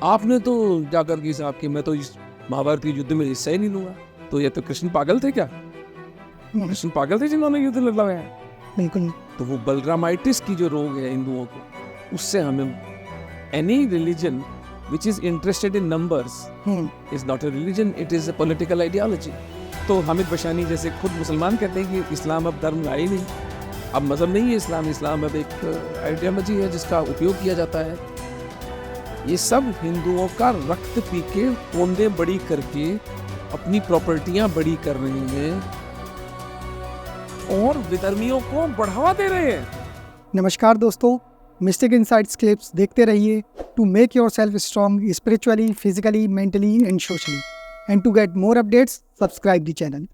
आपने तो जाकर के साहब कि मैं तो इस महाभारत के युद्ध में हिस्सा ही नहीं लूंगा। तो ये तो कृष्ण पागल थे क्या? कृष्ण पागल थे जिन्होंने युद्ध लड़वाया है? बिल्कुल। तो वो बलरामाइटिस की जो रोग है हिंदुओं को, उससे हमें any religion which is interested in numbers is not a religion, it is a political ideology। तो हामिद बशानी जैसे खुद मुसलमान कहते हैं कि इस्लाम अब धर्म रहा ही नहीं, अब मजहब नहीं है इस्लाम, इस्लाम अब एक आइडियोलॉजी है जिसका उपयोग किया जाता है। ये सब हिंदुओं का रक्त पी के पोंदे बड़ी करके अपनी प्रॉपर्टियां बड़ी कर रहे हैं और विधर्मियों को बढ़ावा दे रहे हैं। नमस्कार दोस्तों, मिस्टिक इनसाइट्स क्लिप्स देखते रहिए to make yourself strong spiritually, physically, mentally and socially, and to get more updates subscribe the channel.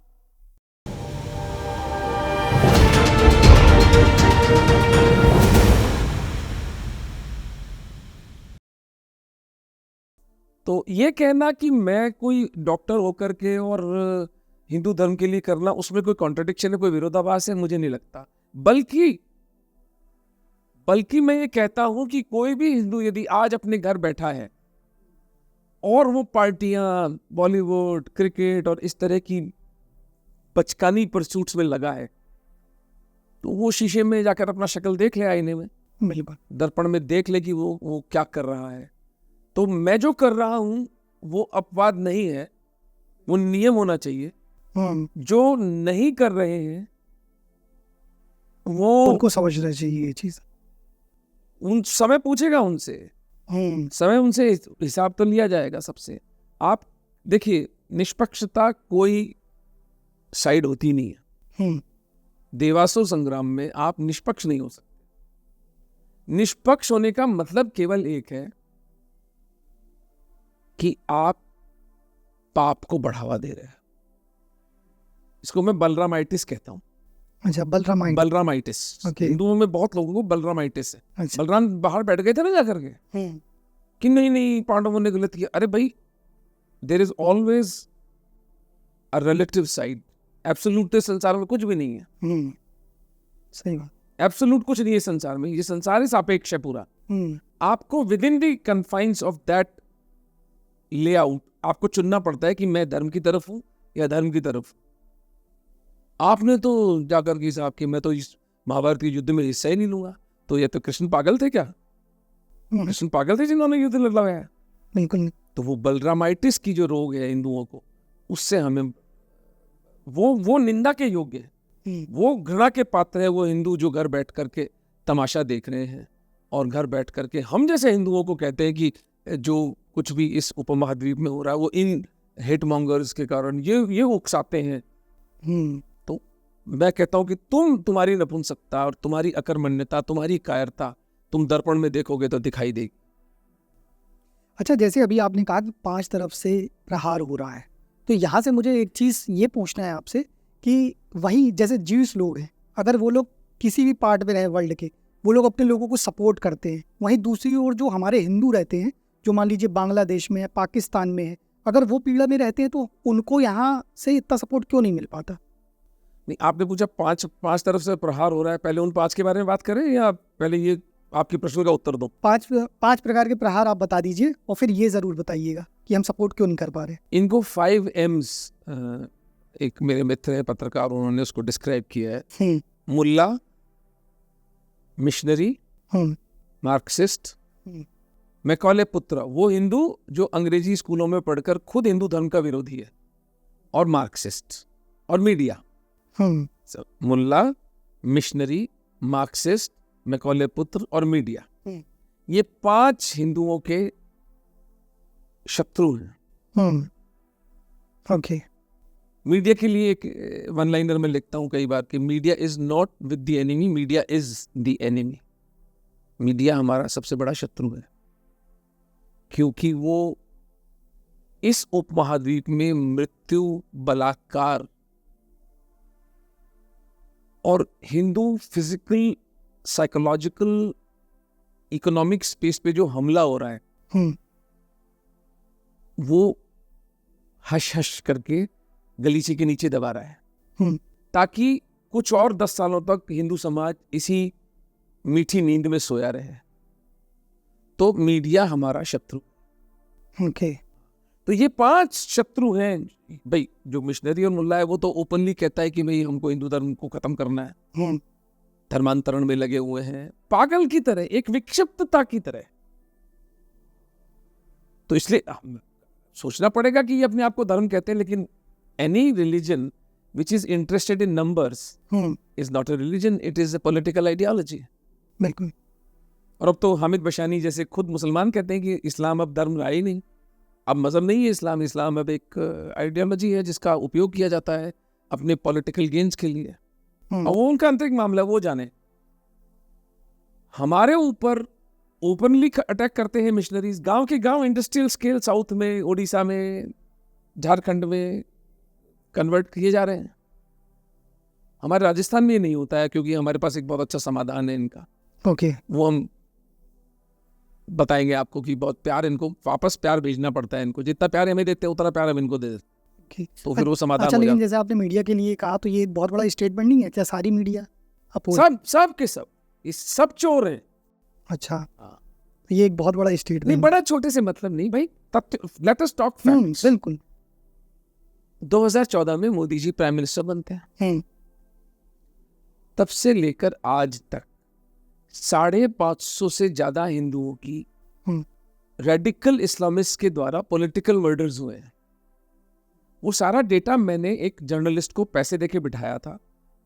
तो ये कहना कि मैं कोई डॉक्टर होकर के और हिंदू धर्म के लिए करना, उसमें कोई कॉन्ट्रडिक्शन है, कोई विरोधाभास है, मुझे नहीं लगता। बल्कि मैं ये कहता हूं कि कोई भी हिंदू यदि आज अपने घर बैठा है और वो पार्टियां, बॉलीवुड, क्रिकेट और इस तरह की बचकानी परसूट्स में लगा है, तो वो शीशे में जाकर अपना शक्ल देख ले, आईने में, बिल्कुल दर्पण में देख ले कि वो क्या कर रहा है। तो मैं जो कर रहा हूं वो अपवाद नहीं है, वो नियम होना चाहिए। जो नहीं कर रहे हैं वो उनको समझना चाहिए ये चीज। उन समय पूछेगा उनसे, समय उनसे हिसाब तो लिया जाएगा सबसे। आप देखिए, निष्पक्षता कोई साइड होती नहीं है। देवासुर संग्राम में आप निष्पक्ष नहीं हो सकते। निष्पक्ष होने का मतलब केवल एक है कि आप पाप को बढ़ावा दे रहे हैं। इसको मैं बलरामाइटिस कहता हूं। अच्छा, बलरामाइटिस। हिंदुओं में बहुत लोगों को बलरामाइटिस है। अच्छा। बलराम बाहर बैठ गए थे ना जाकर के कि नहीं पांडवों ने गलत किया। अरे भाई, there is always a relative side. Absolute तो संसार में कुछ भी नहीं है। सही बात। एब्सोल्यूट कुछ नहीं है संसार में। ये संसार ही सापेक्ष है पूरा। आपको with in the confines of that layout आपको चुनना पड़ता है कि मैं धर्म की तरफ हूं या धर्म की तरफ। आपने तो जाकर के साहब कि मैं तो इस महाभारत के युद्ध में हिस्सा ही नहीं लूंगा। तो ये तो कृष्ण पागल थे क्या? कृष्ण पागल थे जिन्होंने युद्ध लड़वाया है? बिल्कुल। तो वो बलरामाइटिस की जो रोग है हिंदुओं को, उससे हमें वो निंदा के योग्य है, वो घृणा के पात्र है। वो हिंदू जो घर बैठ करके तमाशा देख रहे हैं और घर बैठ करके हम जैसे हिंदुओं को कहते हैं कि जो कुछ भी इस उपमहाद्वीप में हो रहा है वो इन हेट मॉन्गर्स के कारण ये उकसाते हैं। तो मैं कहता हूं कि तुम्हारी नपुंसकता और तुम्हारी अकर्मण्यता, तुम्हारी कायरता तुम दर्पण में देखोगे तो दिखाई देगी। अच्छा, जैसे अभी आपने कहा कि 5 तरफ से प्रहार हो रहा है, तो यहाँ से मुझे एक चीज़ ये पूछना है आपसे कि वही जैसे ज्यूस लोग हैं, अगर वो लोग किसी भी पार्ट में रहे वर्ल्ड के, वो लोग अपने लोगों को सपोर्ट करते हैं, वहीं दूसरी ओर जो हमारे हिंदू रहते हैं, जो मान लीजिए बांग्लादेश में है, पाकिस्तान में है, अगर वो पीड़ा में रहते हैं तो उनको यहाँ से इतना सपोर्ट क्यों नहीं मिल पाता? नहीं, आपने पूछा 5 तरफ से प्रहार हो रहा है, पहले उन 5 के बारे में बात करें या पहले ये आपके प्रश्न का उत्तर दो? 5 प्रकार के प्रहार आप बता दीजिए और फिर ये जरूर बताइएगा कि हम सपोर्ट क्यों नहीं कर पा रहे। इनको 5 M's, एक मेरे मित्र है पत्रकार, उन्होंने उसको डिस्क्राइब किया है। मुल्ला, मिशनरी, मार्क्सिस्ट, मैकॉले पुत्र, वो हिंदू जो अंग्रेजी स्कूलों में पढ़कर खुद हिंदू धर्म का विरोधी है, और मार्क्सिस्ट, और मीडिया। मुल्ला, मिशनरी, मार्क्सिस्ट, मैकॉले पुत्र और मीडिया, ये 5 हिंदुओं के शत्रु हैं। ओके। मीडिया के लिए एक वन लाइनर में लिखता हूं कई बार कि media is not with the enemy, media is the enemy. Media हमारा सबसे बड़ा शत्रु है, क्योंकि वो इस उपमहाद्वीप में मृत्यु, बलात्कार और Hindu physical, psychological, economic space पे जो हमला हो रहा है वो हश हश करके गलीचे के नीचे दबा रहा है, ताकि कुछ और 10 सालों तक हिंदू समाज इसी मीठी नींद में सोया रहे। तो मीडिया हमारा शत्रु, ओके। तो ये 5 शत्रु हैं भाई। जो मिशनरी और मुल्ला है वो तो ओपनली कहता है कि भाई हमको हिंदू धर्म को खत्म करना है, धर्मांतरण में लगे हुए हैं पागल की तरह, एक विक्षिप्तता की तरह। तो इसलिए सोचना पड़ेगा कि ये अपने आप को धर्म कहते हैं, लेकिन any religion which is interested in numbers is not a religion, it is a political ideology। बिल्कुल। और अब तो हामिद बशानी जैसे खुद मुसलमान कहते हैं कि इस्लाम अब धर्म रहा ही नहीं, अब मजहब नहीं है इस्लाम, इस्लाम अब एक आइडियोलॉजी है जिसका उपयोग किया जाता है अपने पॉलिटिकल गेन्स के लिए। और वो उनका आंतरिक मामला, वो जाने। हमारे ऊपर ओपनली अटैक करते हैं मिशनरीज, गांव के गांव इंडस्ट्रियल स्केल साउथ में, उड़ीसा में, झारखंड में कन्वर्ट किए जा रहे हैं। हमारे राजस्थान में ये नहीं होता है क्योंकि हमारे पास एक बहुत अच्छा समाधान है इनका। ओके। वो हम बताएंगे आपको कि बहुत प्यार, इनको वापस प्यार भेजना पड़ता है। इनको जितना प्यार हमें देते हैं उतना प्यार हम इनको दे देते, तो फिर वो समाधान अच्छा, हो लेकिन जाता। जैसे आपने मीडिया के लिए कहा तो ये बहुत बड़ा स्टेटमेंट नहीं है क्या? सारी मीडिया सब के सब, ये सब चोर हैं। अच्छा, ये एक बहुत बड़ा स्टेटमेंट नहीं, बड़ा छोटे से मतलब नहीं भाई, लेट अस टॉक फैक्ट्स। बिल्कुल। 2014 में मोदी जी प्राइम मिनिस्टर बनते हैं, तब से लेकर आज तक 550 से ज्यादा हिंदुओं की रेडिकल इस्लामिस्ट के द्वारा पॉलिटिकल मर्डर्स हुए हैं। वो सारा डेटा मैंने एक जर्नलिस्ट को पैसे देके बिठाया था।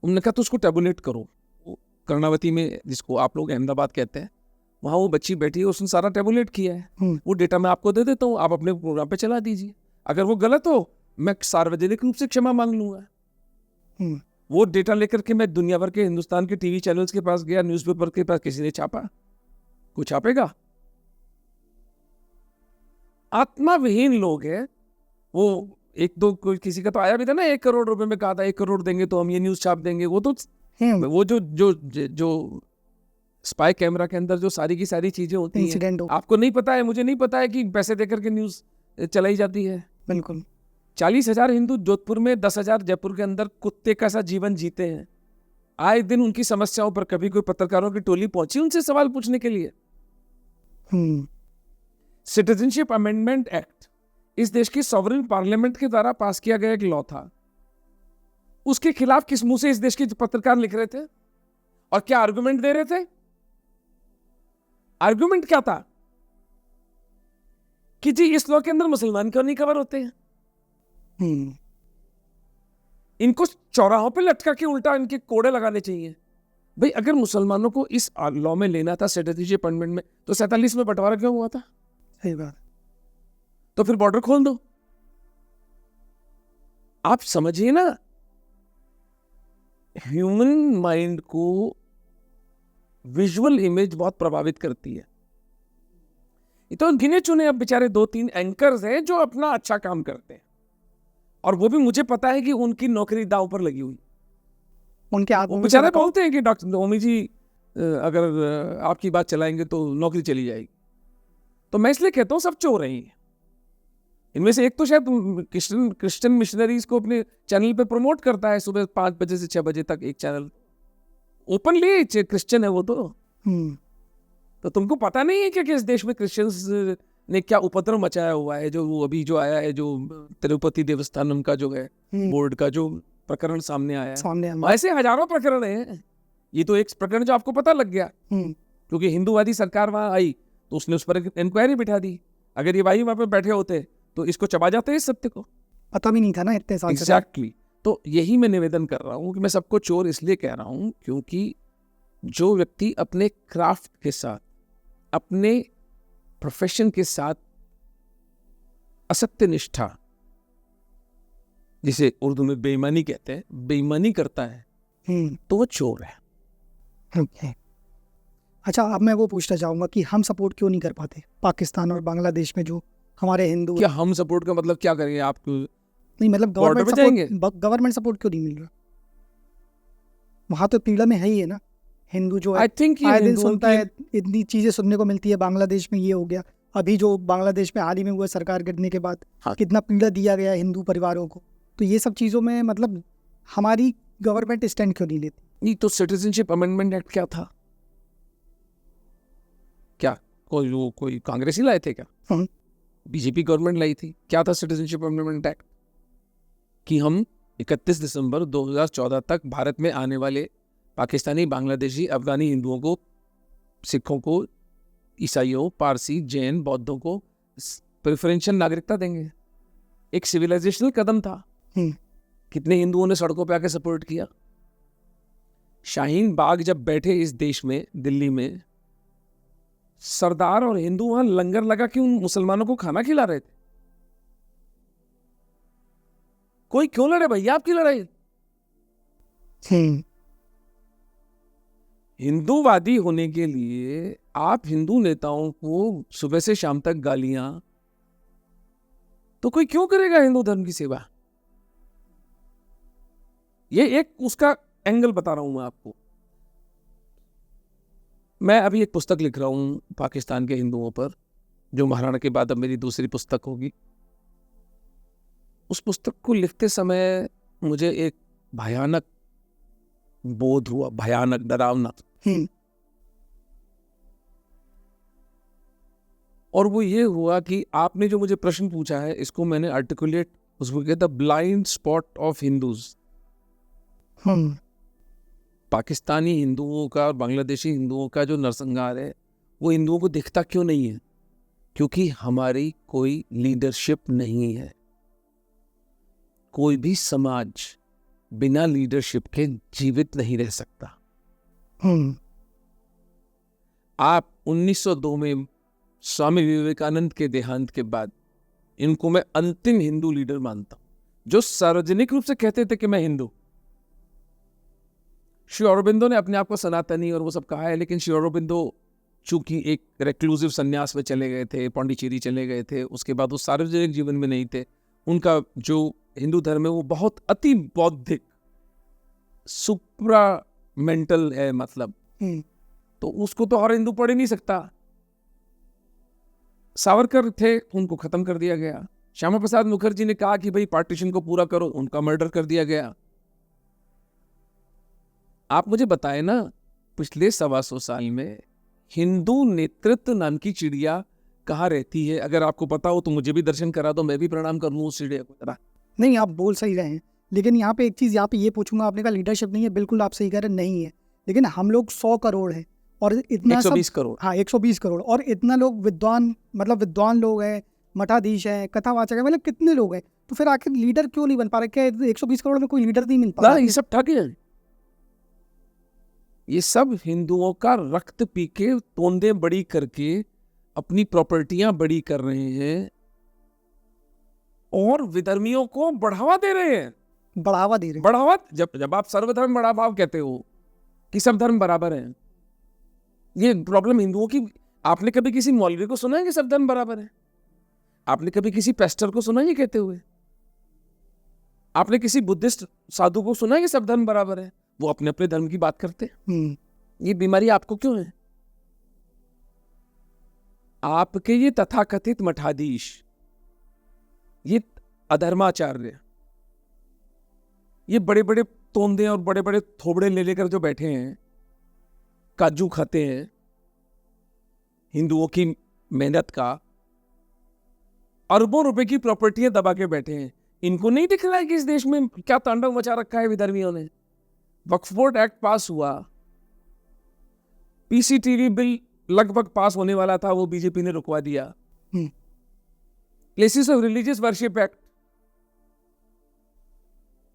उन्होंने कहा तो उसको टेबुलेट करो। कर्णावती में, जिसको आप लोग अहमदाबाद कहते हैं, वहां वो बच्ची बैठी है, उसने सारा टेबुलेट किया है। वो डेटा मैं आपको दे देता हूँ, आप अपने प्रोग्राम पे चला दीजिए। अगर वो गलत हो मैं सार्वजनिक रूप से क्षमा मांग लूंगा। वो डेटा लेकर के मैं दुनिया भर के हिंदुस्तान के टीवी चैनल्स के पास गया, न्यूज़पेपर के पास, किसी ने छापा? कोई छापेगा? आत्मा विहीन लोग हैं वो। एक दो कोई किसी का तो आया भी था ना, 1 करोड़ रुपए में कहा था 1 करोड़ देंगे तो हम ये न्यूज छाप देंगे। वो तो वो जो स्पाई कैमरा के अंदर जो सारी की सारी चीजें होती हैं, आपको नहीं पता है, मुझे नहीं पता है कि पैसे देकर के न्यूज चलाई जाती है। बिल्कुल। 40,000 हिंदू जोधपुर में, 10,000 जयपुर के अंदर कुत्ते का सा जीवन जीते हैं। आए दिन उनकी समस्याओं पर कभी कोई पत्रकारों की टोली पहुंची उनसे सवाल पूछने के लिए। सिटीजनशिप अमेंडमेंट एक्ट इस देश की सॉवरेन पार्लियामेंट के द्वारा पास किया गया एक लॉ था। उसके खिलाफ किस मुंह से इस देश के पत्रकार लिख रहे थे और क्या आर्गुमेंट दे रहे थे? आर्गुमेंट क्या था कि जी इस लॉ के अंदर मुसलमान क्यों नहीं कवर होते हैं, इनको चौराहों पे लटका के उल्टा इनके कोड़े लगाने चाहिए। भाई अगर मुसलमानों को इस लॉ में लेना था सिटीजनशिप अमेंडमेंट में, तो 47 में बंटवारा क्यों हुआ था? सही बात। तो फिर बॉर्डर खोल दो। आप समझिए ना, ह्यूमन माइंड को विजुअल इमेज बहुत प्रभावित करती है। ये तो गिने चुने अब बेचारे 2-3 एंकर्स हैं जो अपना अच्छा काम करते हैं, और वो भी मुझे पता है कि उनकी नौकरी दांव पर लगी हुई। उनके हाथ में बेचारे बोलते हैं कि डॉक्टर ओमी जी अगर आपकी बात चलाएंगे तो नौकरी चली जाएगी। तो मैं इसलिए कहता हूं सब चोर हैं। इनमें से एक तो शायद क्रिश्चियन मिशनरीज को अपने चैनल पे प्रमोट करता है, सुबह 5 बजे से 6 बजे तक एक चैनल ओपनली क्रिश्चियन है वो तो तुमको पता नहीं है कि इस देश में क्रिश्चियंस ने क्या उपद्रव मचाया हुआ है? जो वो अभी जो आया है, जो तिरुपति देवस्थानम का जो है बोर्ड का जो प्रकरण सामने आया है, ऐसे हजारों प्रकरण हैं। ये तो एक प्रकरण जो आपको पता लग गया क्योंकि हिंदूवादी सरकार वहां आई तो उसने उस पर इंक्वायरी बिठा दी। अगर ये भाई वहां पे बैठे होते तो इसको चबा जाते इस सत्य को, पता भी नहीं था ना इतने साल से। एग्जैक्टली। तो यही मैं निवेदन कर रहा हूं कि मैं सबको चोर इसलिए कह रहा हूं क्योंकि जो व्यक्ति अपने क्राफ्ट के साथ, अपने प्रोफेशन के साथ असत्य निष्ठा, जिसे उर्दू में बेईमानी कहते हैं, बेईमानी करता है तो वो चोर है। अच्छा, अब मैं वो पूछना चाहूंगा कि हम सपोर्ट क्यों नहीं कर पाते पाकिस्तान और बांग्लादेश में जो हमारे हिंदू? क्या हम सपोर्ट का मतलब क्या करेंगे? आप नहीं, मतलब गवर्नमेंट सपोर्ट क्यों नहीं मिल रहा? वहां तो पीड़ा में है ही है ना हिंदू जो है। आई थिंक आए दिन सुनता है, इतनी चीजें सुनने को मिलती है। बांग्लादेश में ये हो गया, अभी जो बांग्लादेश में हाल ही में हुआ सरकार गिरने के बाद कितना पीड़ा दिया गया हिंदू परिवारों को। तो ये सब चीजों में मतलब हमारी गवर्नमेंट स्टैंड क्यों नहीं लेती? नहीं तो सिटीजनशिप अमेंडमेंट एक्ट क्या था? क्या कोई कांग्रेसी लाए थे क्या? बीजेपी गवर्नमेंट लाई थी। क्या था सिटीजनशिप अमेंडमेंट एक्ट? कि हम 31 दिसंबर 2014 तक भारत में आने वाले पाकिस्तानी, बांग्लादेशी, अफगानी हिंदुओं को, सिखों को, ईसाइयों, पारसी, जैन, बौद्धों को प्रेफरेंशियल नागरिकता देंगे। एक सिविलाइजेशनल कदम था। कितने हिंदुओं ने सड़कों पे आके सपोर्ट किया। शाहीन बाग जब बैठे इस देश में, दिल्ली में, सरदार और हिंदू वहां लंगर लगा के उन मुसलमानों को खाना खिला रहे थे। कोई क्यों लड़े भैया आपकी लड़ाई? हिंदूवादी होने के लिए आप हिंदू नेताओं को सुबह से शाम तक गालियां, तो कोई क्यों करेगा हिंदू धर्म की सेवा? ये एक उसका एंगल बता रहा हूं मैं आपको। मैं अभी एक पुस्तक लिख रहा हूं पाकिस्तान के हिंदुओं पर, जो महाराणा के बाद अब मेरी दूसरी पुस्तक होगी। उस पुस्तक को लिखते समय मुझे एक भयानक बोध हुआ, भयानक, डरावना। और वो ये हुआ कि आपने जो मुझे प्रश्न पूछा है, इसको मैंने आर्टिकुलेट, उसको कहता blind spot of Hindus. Pakistani हिंदुओं का और बांग्लादेशी हिंदुओं का जो नरसंहार है, वो हिंदुओं को दिखता क्यों नहीं है? क्योंकि हमारी कोई लीडरशिप नहीं है। कोई भी समाज बिना लीडरशिप के जीवित नहीं रह सकता। आप 1902 में स्वामी विवेकानंद के देहांत के बाद इनको मैं अंतिम हिंदू लीडर मानता हूं, जो सार्वजनिक रूप से कहते थे कि मैं हिंदू। श्री अरबिंदो ने अपने आप को सनातनी और वो सब कहा है, लेकिन श्री अरबिंदो चूंकि एक रेक्लूसिव संन्यास में चले गए थे, पौंडीचेरी चले गए थे, उसके बाद वो सार्वजनिक जीवन में नहीं थे। उनका जो हिंदू धर्म है वो बहुत अति बौद्धिक, सुप्रा मेंटल है, मतलब तो उसको तो हर हिंदू पढ़ ही नहीं सकता। सावरकर थे, उनको खत्म कर दिया गया। श्यामा प्रसाद मुखर्जी ने कहा कि भाई पार्टीशन को पूरा करो, उनका मर्डर कर दिया गया। आप मुझे बताएं ना, पिछले 125 साल में हिंदू नेतृत्व नाम की चिड़िया कहाँ रहती है? अगर आपको पता हो तो मुझे भी दर्शन करा दो, मैं भी प्रणाम कर लूँ उस चिड़िया को जरा। नहीं, आप बोल सही रहे हैं, लेकिन यहाँ पे एक चीज़ यहाँ पे ये पूछूंगा। आपने कहा लीडरशिप नहीं है, बिल्कुल आप सही कह रहे हैं, नहीं है। लेकिन हम लोग 100 करोड़ हैं और इतना 120 करोड़। हाँ, 120 करोड़, और इतना लोग विद्वान, मतलब विद्वान लोग हैं, मठाधीश हैं, कथावाचक हैं, मतलब कितने लोग हैं, तो फिर आखिर लीडर क्यों नहीं बन पा रहे? क्या 120 करोड़ में कोई लीडर नहीं मिल पा रहा? ये सब ठग है। ये सब हिंदुओं का रक्त पी के, तोंदे बड़ी करके अपनी प्रॉपर्टियां बड़ी कर रहे हैं और विधर्मियों को बढ़ावा दे रहे हैं। बढ़ावा दे रहे हैं। बढ़ावा, जब आप सर्वधर्म बड़ा भाव कहते हो कि सब धर्म बराबर हैं, ये प्रॉब्लम हिंदुओं की। आपने कभी किसी मौलवी को सुना है कि सब धर्म बराबर है? आपने कभी किसी पेस्टर को सुना है ये कहते हुए? आपने किसी बुद्धिस्ट साधु को सुना है कि सब धर्म बराबर है? वो अपने अपने धर्म की बात करते हैं। ये बीमारी आपको क्यों है? आपके ये तथाकथित मठाधीश, ये अधर्माचार्य, ये बड़े बड़े तोंदे और बड़े बड़े थोबड़े ले लेकर जो बैठे हैं, काजू खाते हैं हिंदुओं की मेहनत का, अरबों रुपए की प्रॉपर्टियां दबा के बैठे हैं। इनको नहीं दिख रहा है कि इस देश में क्या तांडव मचा रखा है विधर्मियों ने? वक्फ बोर्ड एक्ट पास हुआ, पीसीटीवी बिल लगभग पास होने वाला था, वो बीजेपी ने रुकवा दिया। Places of religious worship act,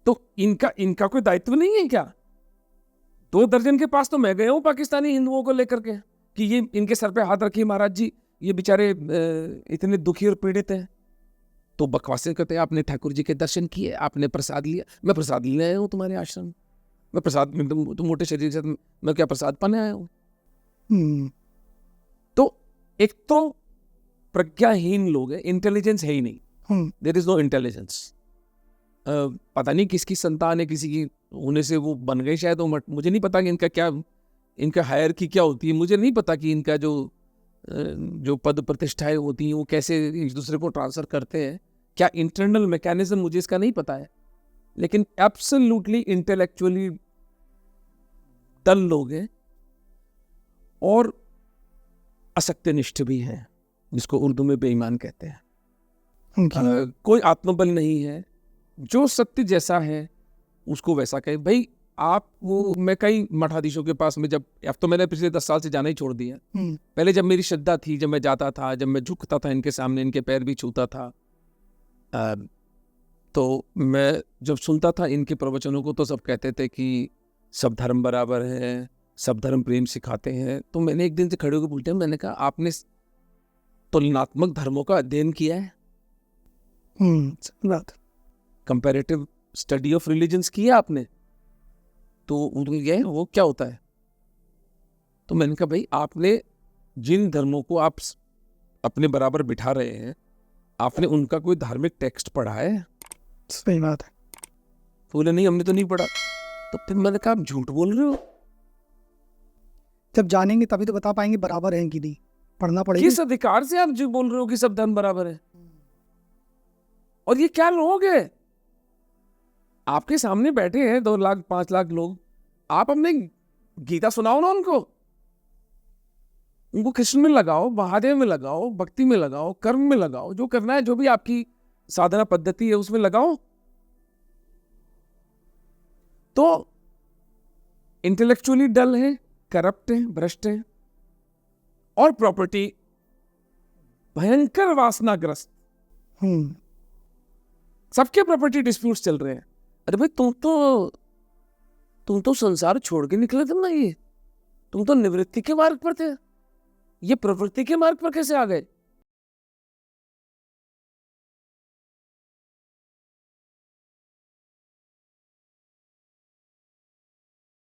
तो इनका कोई दायित्व नहीं है क्या? 2 दर्जन के पास तो मैं गया हूं पाकिस्तानी हिंदुओं को लेकर के कि ये इनके सर पे हाथ रखिए महाराज जी, ये बेचारे इतने दुखी और पीड़ित हैं। तो बकवासें करते हैं, आपने ठाकुर जी के दर्शन किए, आपने प्रसाद लिया। मैं प्रसाद लेने आया हूं तुम्हारे आश्रम, मैं प्रसाद में तुम मोटे शरीर से, मैं क्या प्रसाद पाने आया हूं? तो एक तो प्रज्ञाहीन लोग हैं, इंटेलिजेंस है ही नहीं, देयर इज नो इंटेलिजेंस। पता नहीं किसकी संतान है, किसी की होने से वो बन गए शायद। मुझे नहीं पता कि इनका क्या, इनका हायर की क्या होती है, मुझे नहीं पता कि इनका जो पद प्रतिष्ठाएं होती हैं वो कैसे एक दूसरे को ट्रांसफर करते हैं, क्या इंटरनल मैकेनिज्म, मुझे इसका नहीं पता है। लेकिन एब्सोल्युटली इंटेलेक्चुअली डल लोग हैं और असत्यनिष्ठ भी हैं, जिसको उर्दू में बेईमान कहते हैं। कोई आत्मबल नहीं है, जो सत्य जैसा है उसको वैसा कहे। भाई आप वो, मैं कई मठाधीशों के पास में, जब अब तो मैंने पिछले 10 साल से जाना ही छोड़ दिया, पहले जब मेरी श्रद्धा थी, जब मैं जाता था, जब मैं झुकता था इनके सामने, इनके पैर भी छूता था, तो मैं जब सुनता था इनके प्रवचनों को तो सब कहते थे कि सब धर्म बराबर है, सब धर्म प्रेम सिखाते हैं। तो मैंने एक दिन से खड़े होकर पूछा, मैंने कहा आपने तुलनात्मक धर्मों का अध्ययन किया है? बात कंपैरेटिव स्टडी ऑफ रिलीजन्स किया आपने? तो उन्होंने कहा वो क्या होता है? तो मैंने कहा भाई आपने जिन धर्मों को आप अपने बराबर बिठा रहे हैं, आपने उनका कोई धार्मिक टेक्स्ट पढ़ा है? सही बात है। तो बोले नहीं हमने तो नहीं पढ़ा। तो फिर मैंने कहा आप झूठ बोल रहे हो। जब जानेंगे तभी तो बता पाएंगे बराबर है कि नहीं, पढ़ना पड़ेगा। किस अधिकार से आप जो बोल रहे हो कि सब धर्म बराबर है? और ये क्या लोग हैं? आपके सामने बैठे हैं 2 लाख 5 लाख लोग, आप अपने गीता सुनाओ ना उनको कृष्ण में लगाओ, महादेव में लगाओ, भक्ति में लगाओ, कर्म में लगाओ, जो करना है, जो भी आपकी साधना पद्धति है उसमें लगाओ। तो इंटेलेक्चुअली डल है, करप्ट है, भ्रष्ट है, और प्रॉपर्टी भयंकर वासनाग्रस्त। सबके प्रॉपर्टी डिस्प्यूट्स चल रहे हैं। अरे भाई तुम तो संसार छोड़ के निकले थे ना, ये तुम तो निवृत्ति के मार्ग पर थे, ये प्रवृत्ति के मार्ग पर कैसे आ गए?